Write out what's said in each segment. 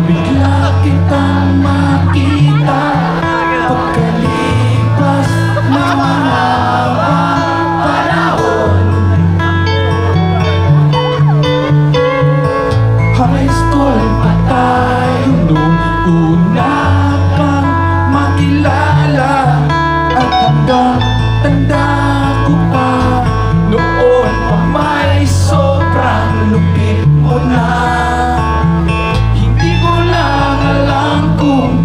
bigla kitang makita pagkalipas ng mahabang panahon. High school pa tayo nung una kang makilala, at hanggang tanda ko pa noon pa may sobrang lupit mo na. Hindi ko lang alam kung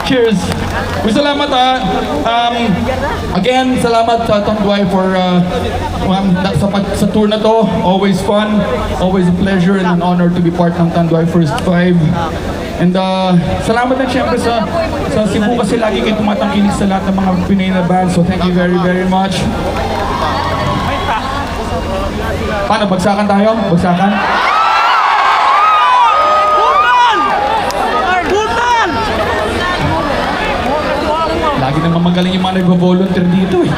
Cheers! Uy, salamat again, salamat sa Tanduay for sa tour na to. Always fun, always a pleasure and an honor to be part ng Tanduay First Five. And salamat din syempre sa Cebu kasi lagi kayo tumatangkilik sa lahat ng mga Pinay na band. So thank you very, very much. Paano? Bagsakan tayo? Bagsakan? Lagi naman magaling yung mga nagvo-volunteer dito eh.